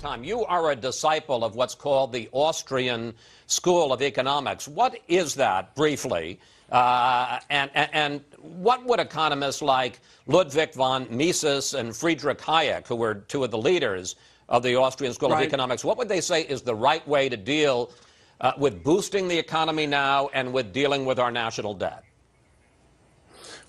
time. You are a disciple of what's called the Austrian School of Economics. What is that, briefly? And what would economists like Ludwig von Mises and Friedrich Hayek, who were two of the leaders of the Austrian School of Economics, what would they say is the right way to deal with boosting the economy now and with dealing with our national debt?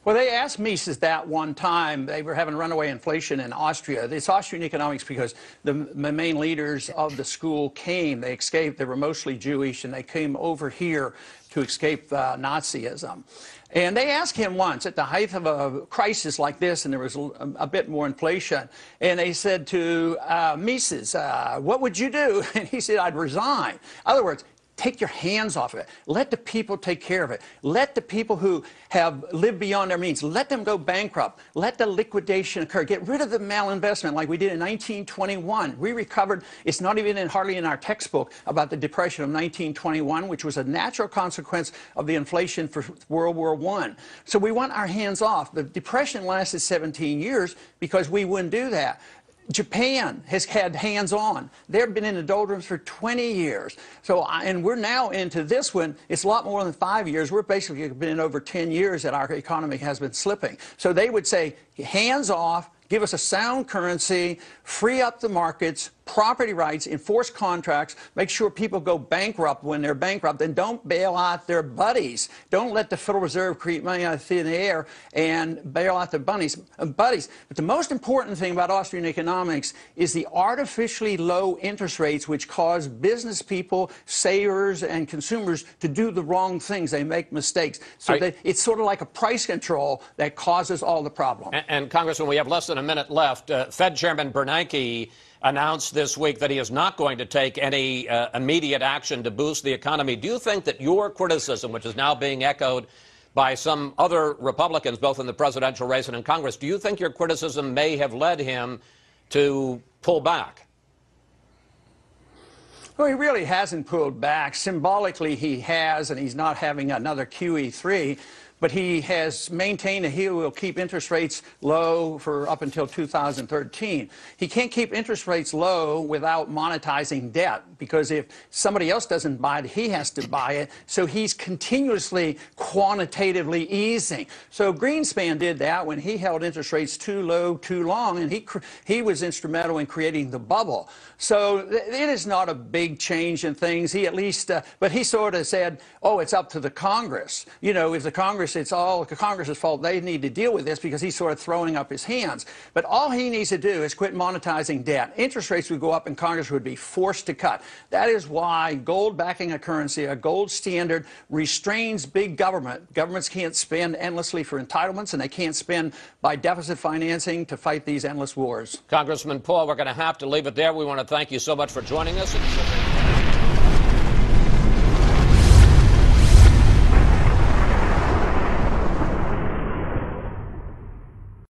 Well, they asked Mises that one time. They were having runaway inflation in Austria. It's Austrian economics because the main leaders of the school came. They escaped. They were mostly Jewish, and they came over here to escape Nazism. And they asked him once, at the height of a crisis like this, and there was a bit more inflation, and they said to Mises, what would you do? And he said, I'd resign. In other words, take your hands off of it. Let the people take care of it. Let the people who have lived beyond their means, let them go bankrupt. Let the liquidation occur. Get rid of the malinvestment like we did in 1921. We recovered. It's not even hardly in our textbook about the Depression of 1921, which was a natural consequence of the inflation for World War I. So we want our hands off. The Depression lasted 17 years because we wouldn't do that. Japan has had hands-on. They've been in the doldrums for 20 years. So, and we're now into this one. It's a lot more than 5 years. We're basically been over 10 years that our economy has been slipping. So they would say, hands off, give us a sound currency, free up the markets, property rights, enforce contracts, make sure people go bankrupt when they're bankrupt, and don't bail out their buddies. Don't let the Federal Reserve create money out of thin air and bail out their buddies. But the most important thing about Austrian economics is the artificially low interest rates, which cause business people, savers, and consumers to do the wrong things. They make mistakes. So it's sort of like a price control that causes all the problems. And Congressman, we have less than a minute left. Fed Chairman Bernanke announced this week that he is not going to take any immediate action to boost the economy. Do you think that your criticism, which is now being echoed by some other Republicans, both in the presidential race and in Congress, do you think your criticism may have led him to pull back? Well, he really hasn't pulled back. Symbolically, he has, and he's not having another QE3. But he has maintained that he will keep interest rates low for up until 2013. He can't keep interest rates low without monetizing debt, because if somebody else doesn't buy it, he has to buy it. So he's continuously quantitatively easing. So Greenspan did that when he held interest rates too low, too long, and he was instrumental in creating the bubble. So it is not a big change in things. He at least, but he sort of said, oh, it's up to the Congress. You know, if the Congress, it's all the Congress's fault. They need to deal with this, because he's sort of throwing up his hands. But all he needs to do is quit monetizing debt. Interest rates would go up and Congress would be forced to cut. That is why gold backing a currency, a gold standard, restrains big government. Governments can't spend endlessly for entitlements, and they can't spend by deficit financing to fight these endless wars. Congressman Paul, we're going to have to leave it there. We want to thank you so much for joining us.